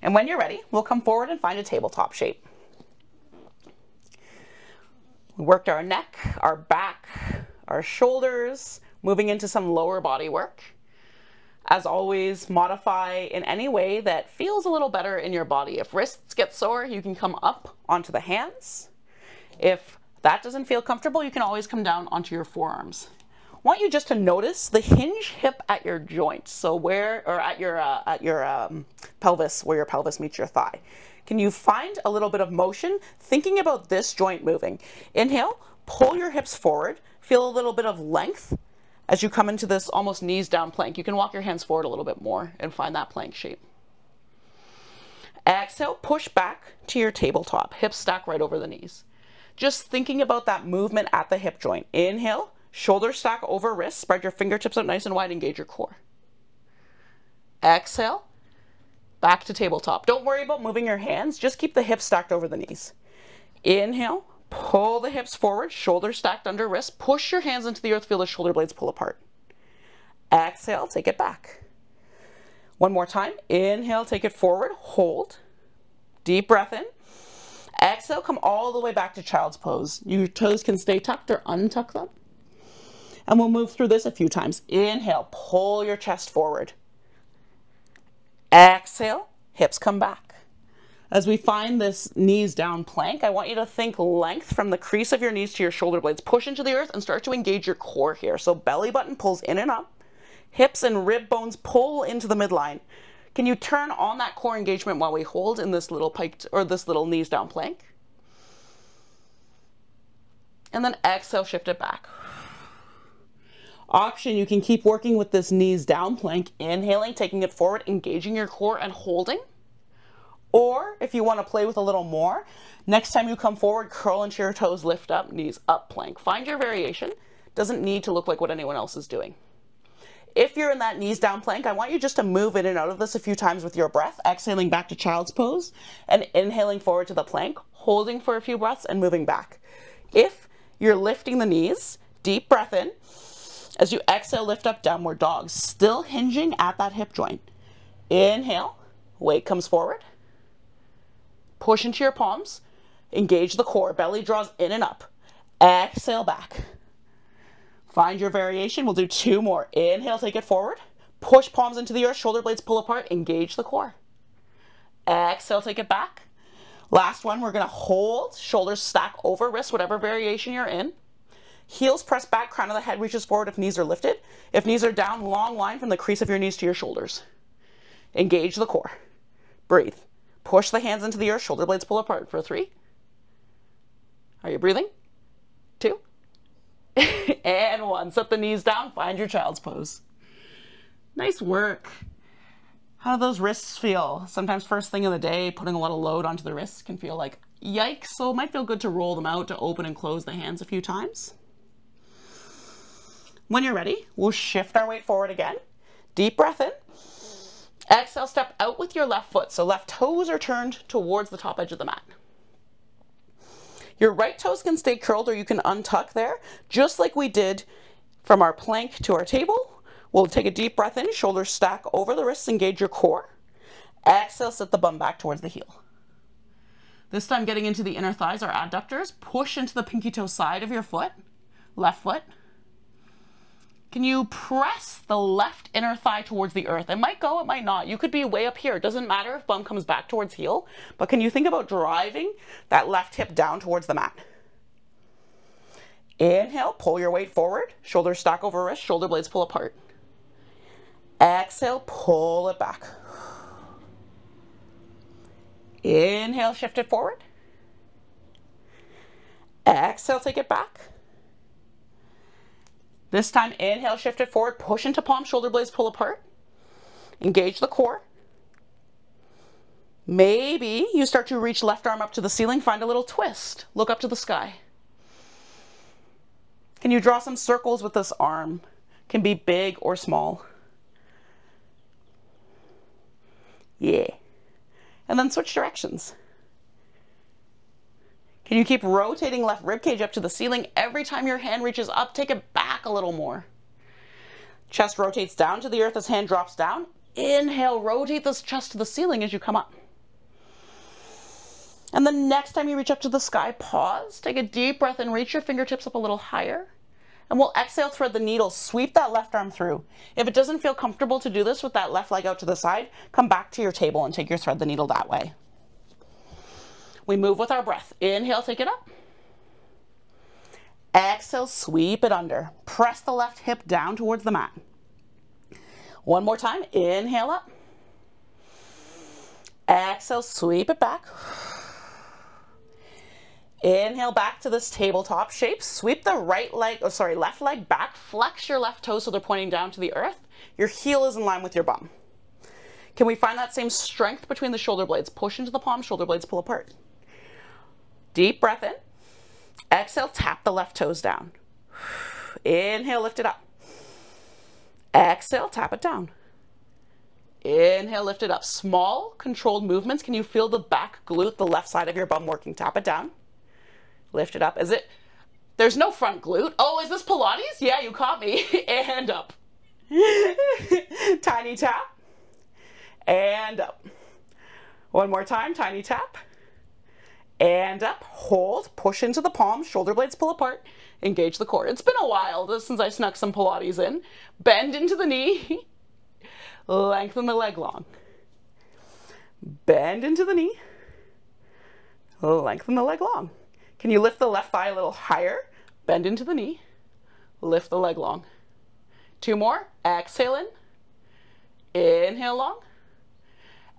And when you're ready, we'll come forward and find a tabletop shape. We worked our neck, our back, our shoulders, moving into some lower body work. As always, modify in any way that feels a little better in your body. If wrists get sore, you can come up onto the hands. If that doesn't feel comfortable, you can always come down onto your forearms. I want you just to notice the hinge hip at your joint, so at your pelvis, where your pelvis meets your thigh. Can you find a little bit of motion thinking about this joint moving? Inhale, pull your hips forward, feel a little bit of length as you come into this almost knees down plank. You can walk your hands forward a little bit more and find that plank shape. Exhale, push back to your tabletop, hips stack right over the knees. Just thinking about that movement at the hip joint. Inhale, shoulders stack over wrists, spread your fingertips out nice and wide, engage your core. Exhale, back to tabletop. Don't worry about moving your hands, just keep the hips stacked over the knees. Inhale, pull the hips forward, shoulders stacked under wrists, push your hands into the earth, feel the shoulder blades pull apart. Exhale, take it back. One more time, inhale, take it forward, hold. Deep breath in. Exhale, come all the way back to child's pose. Your toes can stay tucked or untuck them. And we'll move through this a few times. Inhale, pull your chest forward. Exhale, hips come back. As we find this knees down plank, I want you to think length from the crease of your knees to your shoulder blades. Push into the earth and start to engage your core here. So belly button pulls in and up. Hips and rib bones pull into the midline. Can you turn on that core engagement while we hold in this little piked or this little knees down plank? And then exhale, shift it back. Option, you can keep working with this knees down plank, inhaling, taking it forward, engaging your core and holding. Or if you want to play with a little more, next time you come forward, curl into your toes, lift up, knees up plank. Find your variation. Doesn't need to look like what anyone else is doing. If you're in that knees down plank, I want you just to move in and out of this a few times with your breath, exhaling back to child's pose and inhaling forward to the plank, holding for a few breaths and moving back. If you're lifting the knees, deep breath in. As you exhale, lift up, downward dog, still hinging at that hip joint. Inhale, weight comes forward. Push into your palms, engage the core, belly draws in and up. Exhale back. Find your variation. We'll do two more. Inhale, take it forward. Push palms into the earth, shoulder blades pull apart, engage the core. Exhale, take it back. Last one, we're gonna hold, shoulders stack over wrists, whatever variation you're in. Heels press back, crown of the head reaches forward if knees are lifted. If knees are down, long line from the crease of your knees to your shoulders. Engage the core. Breathe. Push the hands into the earth, shoulder blades pull apart for 3. Are you breathing? 2. And 1. Set the knees down, find your child's pose. Nice work. How do those wrists feel? Sometimes first thing of the day, putting a lot of load onto the wrists can feel like yikes, so it might feel good to roll them out, to open and close the hands a few times. When you're ready, we'll shift our weight forward again. Deep breath in. Exhale, step out with your left foot. So left toes are turned towards the top edge of the mat. Your right toes can stay curled or you can untuck there, just like we did from our plank to our table. We'll take a deep breath in, shoulders stack over the wrists, engage your core. Exhale, sit the bum back towards the heel. This time getting into the inner thighs, our adductors. Push into the pinky toe side of your foot, left foot. Can you press the left inner thigh towards the earth? It might go, it might not. You could be way up here. It doesn't matter if bum comes back towards heel, but can you think about driving that left hip down towards the mat? Inhale, pull your weight forward, shoulders stack over wrist, shoulder blades pull apart. Exhale, pull it back. Inhale, shift it forward. Exhale, take it back. This time, inhale, shift it forward, push into palm, shoulder blades pull apart. Engage the core. Maybe you start to reach left arm up to the ceiling, find a little twist. Look up to the sky. Can you draw some circles with this arm? Can be big or small. Yeah. And then switch directions. Can you keep rotating left ribcage up to the ceiling? Every time your hand reaches up, take it back a little more. Chest rotates down to the earth as hand drops down. Inhale, rotate this chest to the ceiling as you come up. And the next time you reach up to the sky, pause, take a deep breath and reach your fingertips up a little higher. And we'll exhale, thread the needle, sweep that left arm through. If it doesn't feel comfortable to do this with that left leg out to the side, come back to your table and take your thread the needle that way. We move with our breath. Inhale, take it up. Exhale, sweep it under. Press the left hip down towards the mat. One more time. Inhale up. Exhale, sweep it back. Inhale back to this tabletop shape. Sweep the left leg back. Flex your left toes so they're pointing down to the earth. Your heel is in line with your bum. Can we find that same strength between the shoulder blades? Push into the palms, shoulder blades pull apart. Deep breath in. Exhale, tap the left toes down. Inhale, lift it up. Exhale, tap it down. Inhale, lift it up. Small, controlled movements. Can you feel the back glute, the left side of your bum working? Tap it down. Lift it up. There's no front glute. Oh, is this Pilates? Yeah, you caught me. And up. Tiny tap. And up. One more time, tiny tap. And up. Hold. Push into the palms. Shoulder blades pull apart. Engage the core. It's been a while since I snuck some Pilates in. Bend into the knee. Lengthen the leg long. Bend into the knee. Lengthen the leg long. Can you lift the left thigh a little higher? Bend into the knee. Lift the leg long. Two more. Exhale in. Inhale long.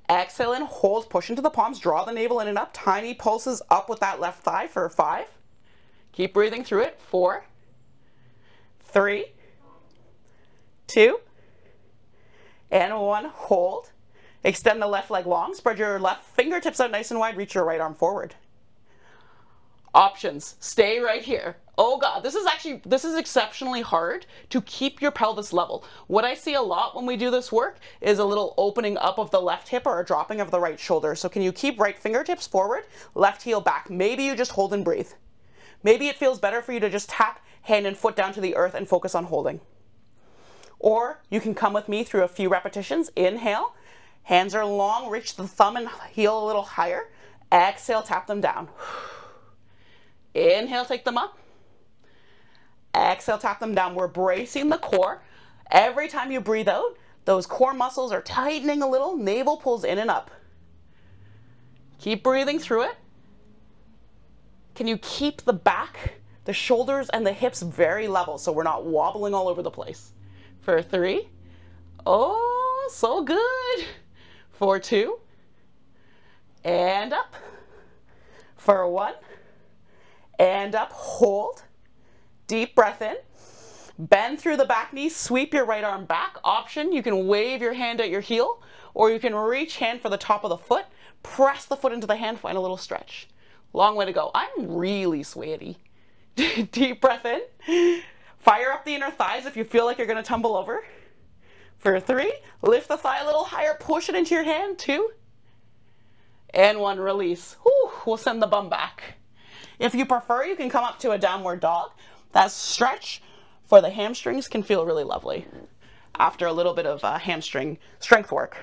Exhale in. Hold. Push into the palms. Draw the navel in and up. Tiny pulses up with that left thigh for 5. Keep breathing through it. 4, 3, 2, and 1. Hold. Extend the left leg long. Spread your left fingertips out nice and wide. Reach your right arm forward. Options. Stay right here. Oh God, this is exceptionally hard to keep your pelvis level. What I see a lot when we do this work is a little opening up of the left hip or a dropping of the right shoulder. So can you keep right fingertips forward, left heel back? Maybe you just hold and breathe. Maybe it feels better for you to just tap hand and foot down to the earth and focus on holding. Or you can come with me through a few repetitions. Inhale, hands are long, reach the thumb and heel a little higher. Exhale, tap them down. Inhale, take them up. Exhale, tap them down. We're bracing the core. Every time you breathe out, those core muscles are tightening a little. Navel pulls in and up. Keep breathing through it. Can you keep the back, the shoulders, and the hips very level so we're not wobbling all over the place? For 3. Oh, so good. For 2. And up. For 1. And up. Hold. Deep breath in. Bend through the back knee. Sweep your right arm back. Option, you can wave your hand at your heel, or you can reach hand for the top of the foot. Press the foot into the hand. Find a little stretch. Long way to go. I'm really sweaty. Deep breath in. Fire up the inner thighs if you feel like you're going to tumble over. For 3. Lift the thigh a little higher. Push it into your hand. 2. And 1. Release. Whew, we'll send the bum back. If you prefer, you can come up to a downward dog. That stretch for the hamstrings can feel really lovely after a little bit of hamstring strength work.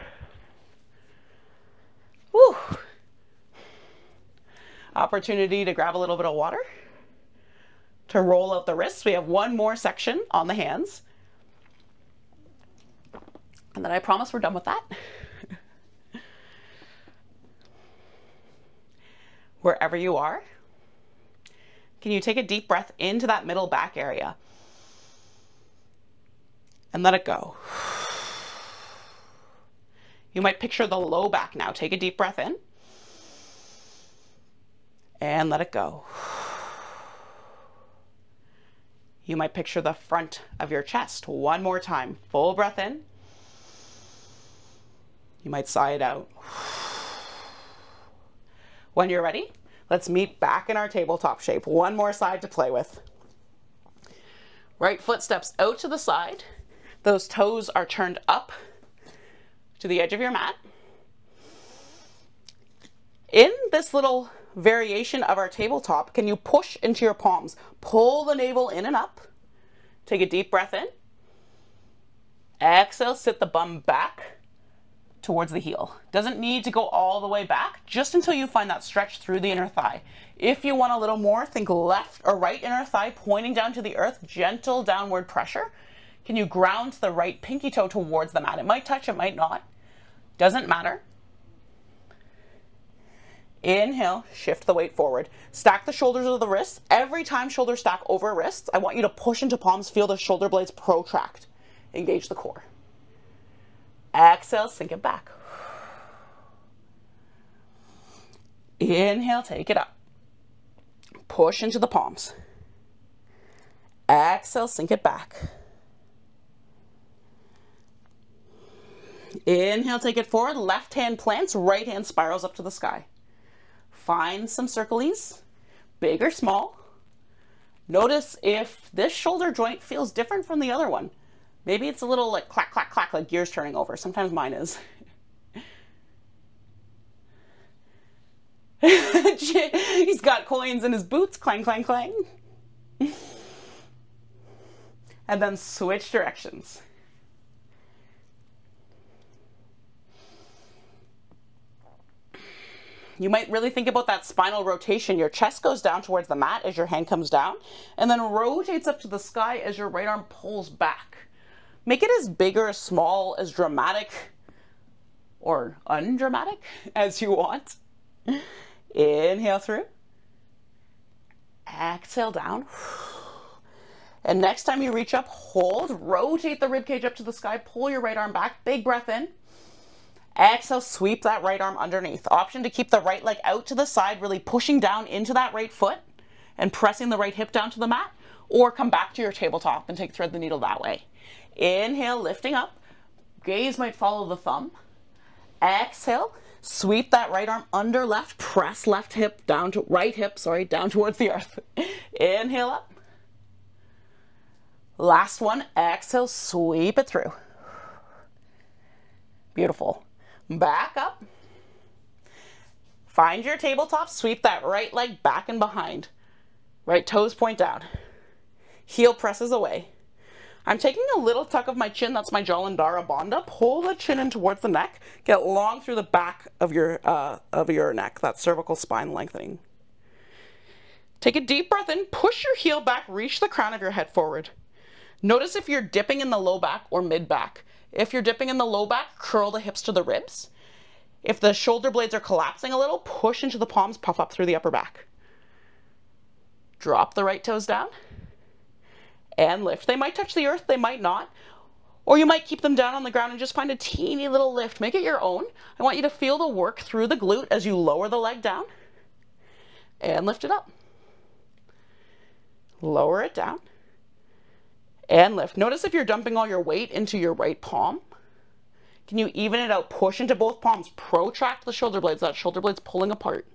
Whew. Opportunity to grab a little bit of water, to roll out the wrists. We have one more section on the hands. And then I promise we're done with that. Wherever you are, can you take a deep breath into that middle back area and let it go? You might picture the low back now. Take a deep breath in and let it go. You might picture the front of your chest. One more time. Full breath in. You might sigh it out. When you're ready, let's meet back in our tabletop shape. One more side to play with. Right foot steps out to the side. Those toes are turned up to the edge of your mat. In this little variation of our tabletop, can you push into your palms? Pull the navel in and up. Take a deep breath in. Exhale, sit the bum back. towards the heel. Doesn't need to go all the way back, just until you find that stretch through the inner thigh. If you want a little more, think left or right inner thigh pointing down to the earth, gentle downward pressure. Can you ground the right pinky toe towards the mat? It might touch, it might not. Doesn't matter. Inhale, shift the weight forward. Stack the shoulders of the wrists. Every time shoulders stack over wrists, I want you to push into palms, feel the shoulder blades protract. Engage the core. Exhale, sink it back. Inhale, take it up. Push into the palms. Exhale, sink it back. Inhale, take it forward. Left hand plants, right hand spirals up to the sky. Find some circles, big or small. Notice if this shoulder joint feels different from the other one. Maybe it's a little like clack, clack, clack, like gears turning over. Sometimes mine is. He's got coins in his boots, clang, clang, clang. And then switch directions. You might really think about that spinal rotation. Your chest goes down towards the mat as your hand comes down, and then rotates up to the sky as your right arm pulls back. Make it as big or as small, as dramatic or undramatic as you want. Inhale through. Exhale down. And next time you reach up, hold, rotate the rib cage up to the sky, pull your right arm back, big breath in. Exhale, sweep that right arm underneath. Option to keep the right leg out to the side, really pushing down into that right foot and pressing the right hip down to the mat, or come back to your tabletop and take thread the needle that way. Inhale, lifting up. Gaze might follow the thumb. Exhale, sweep that right arm under left, press left hip down to right hip, sorry, down towards the earth. Inhale up. Last one, exhale, sweep it through. Beautiful. Back up. Find your tabletop, sweep that right leg back and behind. Right toes point down. Heel presses away. I'm taking a little tuck of my chin, that's my Jalandhara Bandha. Pull the chin in towards the neck. Get long through the back of your neck, that cervical spine lengthening. Take a deep breath in, push your heel back, reach the crown of your head forward. Notice if you're dipping in the low back or mid back. If you're dipping in the low back, curl the hips to the ribs. If the shoulder blades are collapsing a little, push into the palms, puff up through the upper back. Drop the right toes down and lift. They might touch the earth, they might not. Or you might keep them down on the ground and just find a teeny little lift. Make it your own. I want you to feel the work through the glute as you lower the leg down and lift it up. Lower it down and lift. Notice if you're dumping all your weight into your right palm. Can you even it out? Push into both palms. Protract the shoulder blades. That shoulder blade's pulling apart.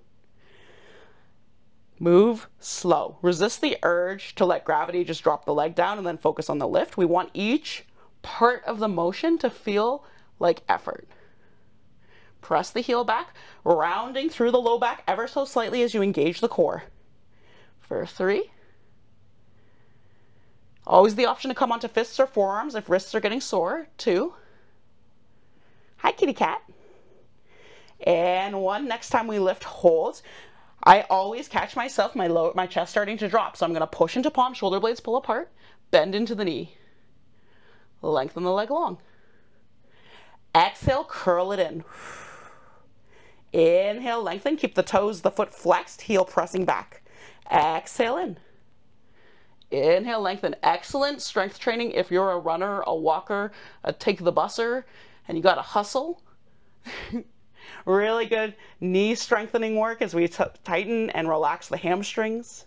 Move slow. Resist the urge to let gravity just drop the leg down and then focus on the lift. We want each part of the motion to feel like effort. Press the heel back, rounding through the low back ever so slightly as you engage the core. For 3. Always the option to come onto fists or forearms if wrists are getting sore. 2. Hi, kitty cat. And 1. Next time we lift, hold. I always catch myself, my chest starting to drop. So I'm going to push into palm, shoulder blades pull apart, bend into the knee. Lengthen the leg long. Exhale, curl it in. Inhale, lengthen. Keep the toes, the foot flexed, heel pressing back. Exhale in. Inhale, lengthen. Excellent strength training if you're a runner, a walker, a take the busser, and you got to hustle. Really good knee strengthening work as we tighten and relax the hamstrings.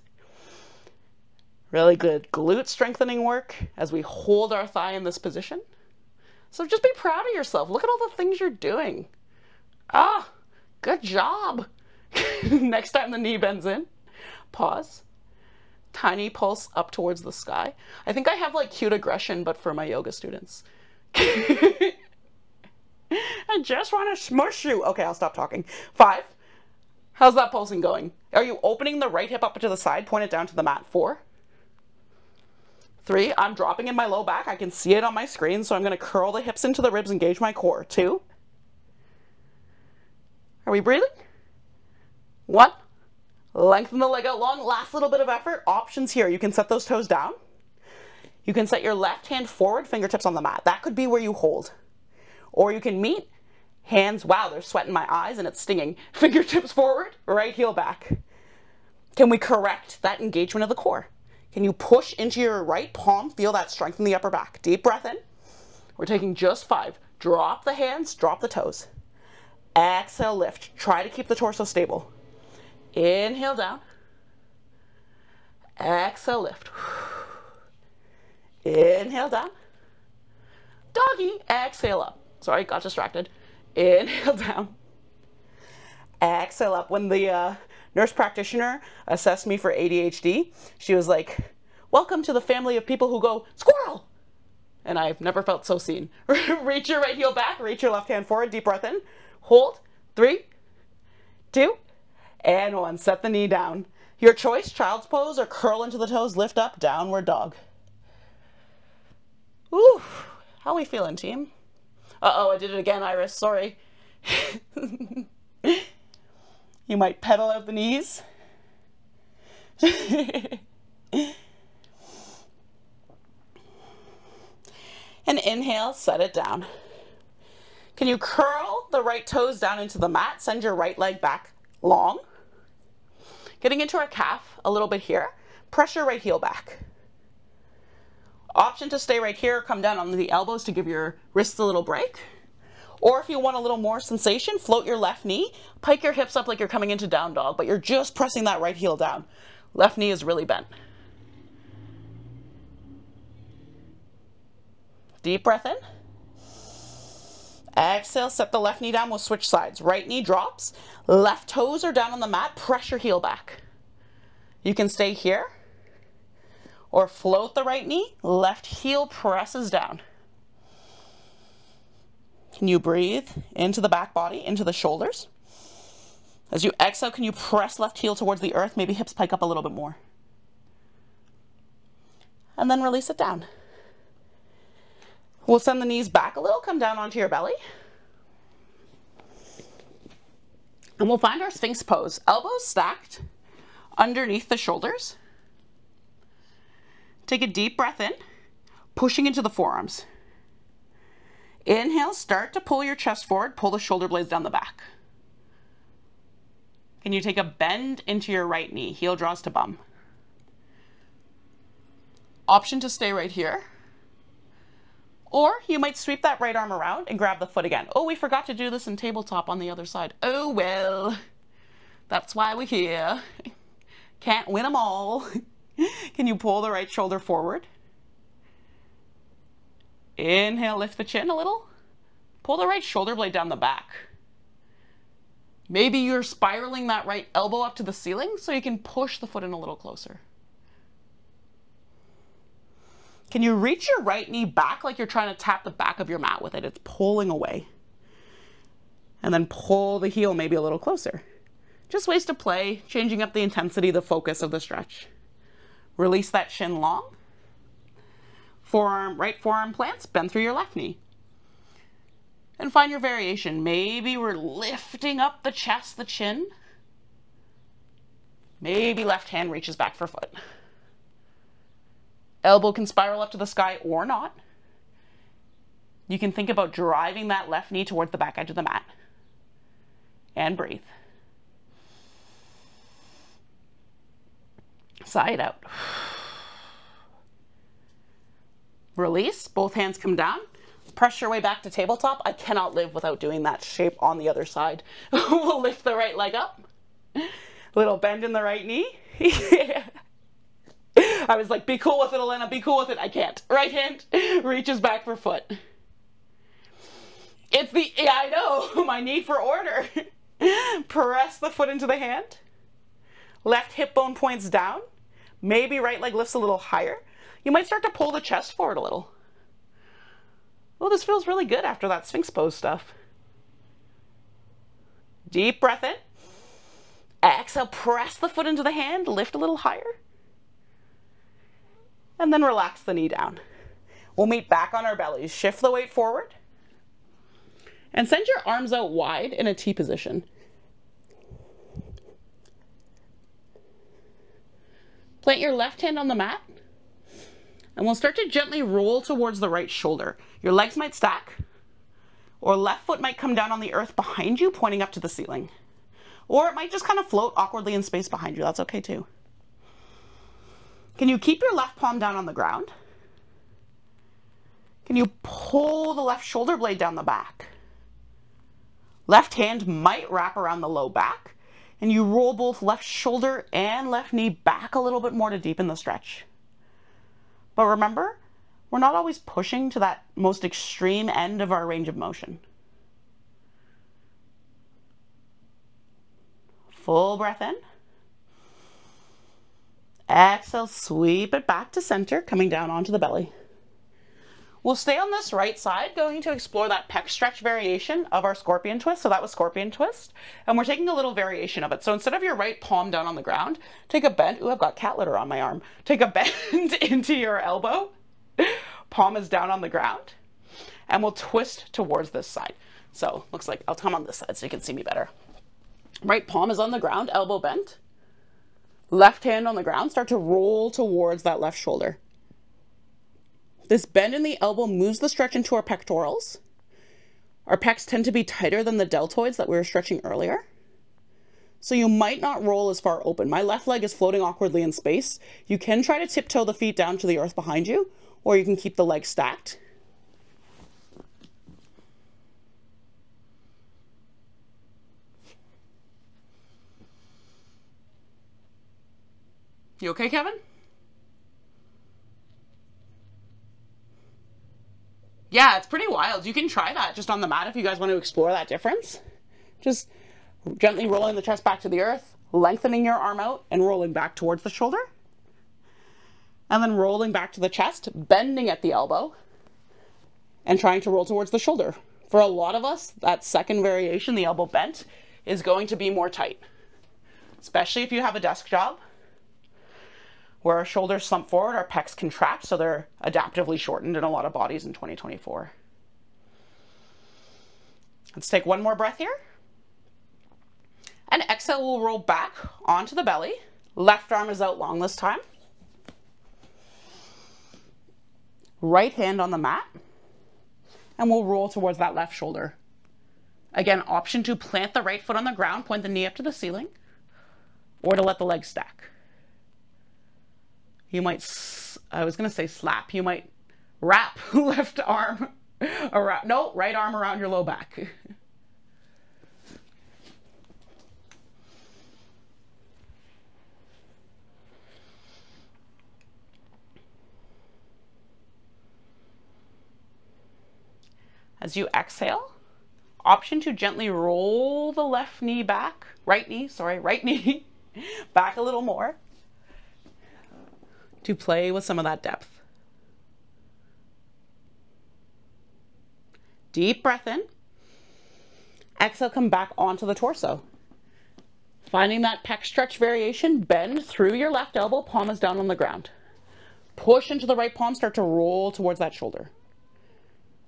Really good glute strengthening work as we hold our thigh in this position. So just be proud of yourself. Look at all the things you're doing. Ah, good job. Next time the knee bends in, pause. Tiny pulse up towards the sky. I think I have like cute aggression, but for my yoga students. I just want to smush you. Okay, I'll stop talking. 5. How's that pulsing going? Are you opening the right hip up to the side? Point it down to the mat. 4. 3. I'm dropping in my low back. I can see it on my screen, so I'm going to curl the hips into the ribs, engage my core. 2. Are we breathing? 1. Lengthen the leg out long. Last little bit of effort. Options here. You can set those toes down. You can set your left hand forward, fingertips on the mat. That could be where you hold. Or you can meet, hands, wow, there's sweat in my eyes and it's stinging. Fingertips forward, right heel back. Can we correct that engagement of the core? Can you push into your right palm, feel that strength in the upper back? Deep breath in. We're taking just 5. Drop the hands, drop the toes. Exhale, lift. Try to keep the torso stable. Inhale down. Exhale, lift. Inhale down. Doggy. Exhale up. Sorry, got distracted. Inhale down. Exhale up. When the nurse practitioner assessed me for ADHD, she was like, welcome to the family of people who go, squirrel. And I've never felt so seen. Reach your right heel back, reach your left hand forward, deep breath in. Hold. 3, 2, and 1. Set the knee down. Your choice, child's pose or curl into the toes, lift up, downward dog. Ooh, how are we feeling, team? Uh-oh, I did it again, Iris, sorry. You might pedal out the knees. And inhale, set it down. Can you curl the right toes down into the mat? Send your right leg back long. Getting into our calf a little bit here. Press your right heel back. Option to stay right here, come down on the elbows to give your wrists a little break. Or if you want a little more sensation, float your left knee, pike your hips up like you're coming into down dog, but you're just pressing that right heel down. Left knee is really bent. Deep breath in. Exhale, set the left knee down, we'll switch sides. Right knee drops, left toes are down on the mat, press your heel back. You can stay here, or float the right knee, left heel presses down. Can you breathe into the back body, into the shoulders? As you exhale, can you press left heel towards the earth, maybe hips pike up a little bit more. And then release it down. We'll send the knees back a little, come down onto your belly. And we'll find our Sphinx pose. Elbows stacked underneath the shoulders. Take a deep breath in, pushing into the forearms. Inhale, start to pull your chest forward, pull the shoulder blades down the back. Can you take a bend into your right knee? Heel draws to bum. Option to stay right here. Or you might sweep that right arm around and grab the foot again. Oh, we forgot to do this in tabletop on the other side. Oh, well, that's why we're here. Can't win them all. Can you pull the right shoulder forward? Inhale, lift the chin a little. Pull the right shoulder blade down the back. Maybe you're spiraling that right elbow up to the ceiling so you can push the foot in a little closer. Can you reach your right knee back like you're trying to tap the back of your mat with it? It's pulling away. And then pull the heel maybe a little closer. Just ways to play, changing up the intensity, the focus of the stretch. Release that shin long. Forearm, right forearm plants, bend through your left knee. And find your variation. Maybe we're lifting up the chest, the chin. Maybe left hand reaches back for foot. Elbow can spiral up to the sky or not. You can think about driving that left knee towards the back edge of the mat. And breathe. Sigh it out. Release, both hands come down. Press your way back to tabletop. I cannot live without doing that shape on the other side. We'll lift the right leg up. Little bend in the right knee. Yeah. I was like, be cool with it, Elena, be cool with it. I can't. Right hand reaches back for foot. It's the, yeah, I know, my need for order. Press the foot into the hand. Left hip bone points down. Maybe right leg lifts a little higher. You might start to pull the chest forward a little. Oh, this feels really good after that Sphinx pose stuff. Deep breath in. Exhale, press the foot into the hand, lift a little higher. And then relax the knee down. We'll meet back on our bellies. Shift the weight forward. And send your arms out wide in a T position. Plant your left hand on the mat, and we'll start to gently roll towards the right shoulder. Your legs might stack, or left foot might come down on the earth behind you, pointing up to the ceiling. Or it might just kind of float awkwardly in space behind you. That's okay too. Can you keep your left palm down on the ground? Can you pull the left shoulder blade down the back? Left hand might wrap around the low back, and you roll both left shoulder and left knee back a little bit more to deepen the stretch. But remember, we're not always pushing to that most extreme end of our range of motion. Full breath in. Exhale, sweep it back to center, coming down onto the belly. We'll stay on this right side, going to explore that pec stretch variation of our scorpion twist. So that was scorpion twist. And we're taking a little variation of it. So instead of your right palm down on the ground, take a bend. Ooh, I've got cat litter on my arm. Take a bend into your elbow. Palm is down on the ground. And we'll twist towards this side. So looks like I'll come on this side so you can see me better. Right palm is on the ground, elbow bent. Left hand on the ground, start to roll towards that left shoulder. This bend in the elbow moves the stretch into our pectorals. Our pecs tend to be tighter than the deltoids that we were stretching earlier. So you might not roll as far open. My left leg is floating awkwardly in space. You can try to tiptoe the feet down to the earth behind you, or you can keep the legs stacked. You okay, Kevin? Yeah, it's pretty wild. You can try that just on the mat if you guys want to explore that difference. Just gently rolling the chest back to the earth, lengthening your arm out and rolling back towards the shoulder. And then rolling back to the chest, bending at the elbow and trying to roll towards the shoulder. For a lot of us, that second variation, the elbow bent, is going to be more tight, especially if you have a desk job where our shoulders slump forward, our pecs contract, so they're adaptively shortened in a lot of bodies in 2024. Let's take one more breath here. And exhale, we'll roll back onto the belly. Left arm is out long this time. Right hand on the mat. And we'll roll towards that left shoulder. Again, option to plant the right foot on the ground, point the knee up to the ceiling, or to let the legs stack. You might, I was going to say slap, you might wrap left arm around, no, right arm around your low back. As you exhale, option to gently roll the left knee back, right knee back a little more, to play with some of that depth. Deep breath in. Exhale, come back onto the torso. Finding that pec stretch variation, bend through your left elbow, palm is down on the ground. Push into the right palm, start to roll towards that shoulder.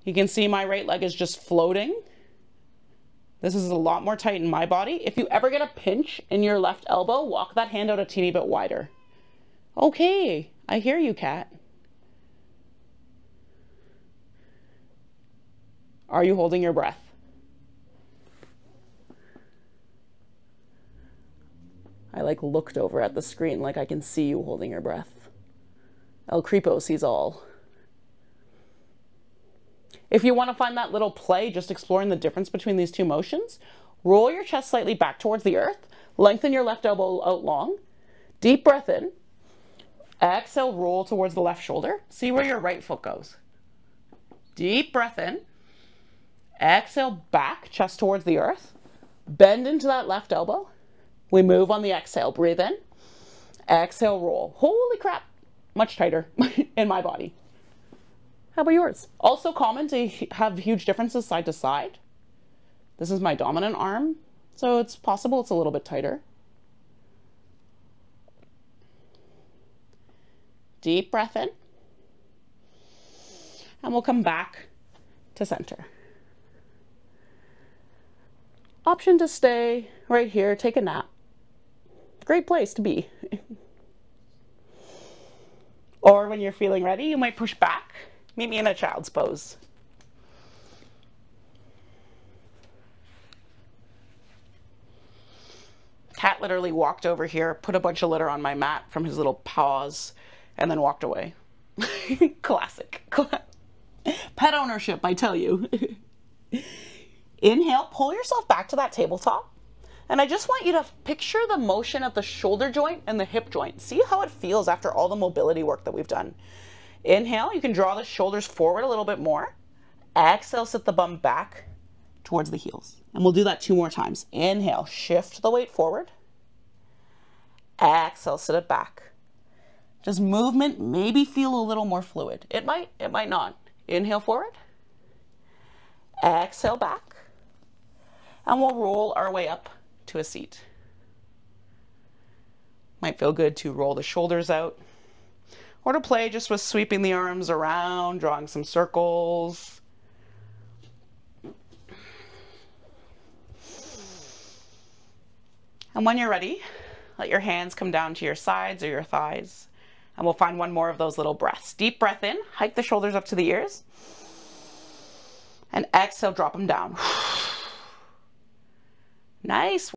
You can see my right leg is just floating. This is a lot more tight in my body. If you ever get a pinch in your left elbow, walk that hand out a teeny bit wider. Okay, I hear you, Kat. Are you holding your breath? I looked over at the screen like I can see you holding your breath. El Creepo sees all. If you want to find that little play, just exploring the difference between these two motions, roll your chest slightly back towards the earth, lengthen your left elbow out long, deep breath in. Exhale, roll towards the left shoulder. See where your right foot goes. Deep breath in. Exhale, back, chest towards the earth. Bend into that left elbow. We move on the exhale. Breathe in. Exhale, roll. Holy crap. Much tighter in my body. How about yours? Also common to have huge differences side to side. This is my dominant arm, so it's possible it's a little bit tighter. Deep breath in. And we'll come back to center. Option to stay right here, take a nap. Great place to be. Or when you're feeling ready, you might push back. Meet me in a child's pose. Cat literally walked over here, put a bunch of litter on my mat from his little paws, and then walked away. Classic. Pet ownership, I tell you. Inhale, pull yourself back to that tabletop. And I just want you to picture the motion of the shoulder joint and the hip joint. See how it feels after all the mobility work that we've done. Inhale, you can draw the shoulders forward a little bit more. Exhale, sit the bum back towards the heels. And we'll do that 2 more times. Inhale, shift the weight forward. Exhale, sit it back. Does movement maybe feel a little more fluid? It might not. Inhale forward. Exhale back. And we'll roll our way up to a seat. Might feel good to roll the shoulders out, or to play just with sweeping the arms around, drawing some circles. And when you're ready, let your hands come down to your sides or your thighs, and we'll find one more of those little breaths. Deep breath in, hike the shoulders up to the ears, and exhale, drop them down. Nice.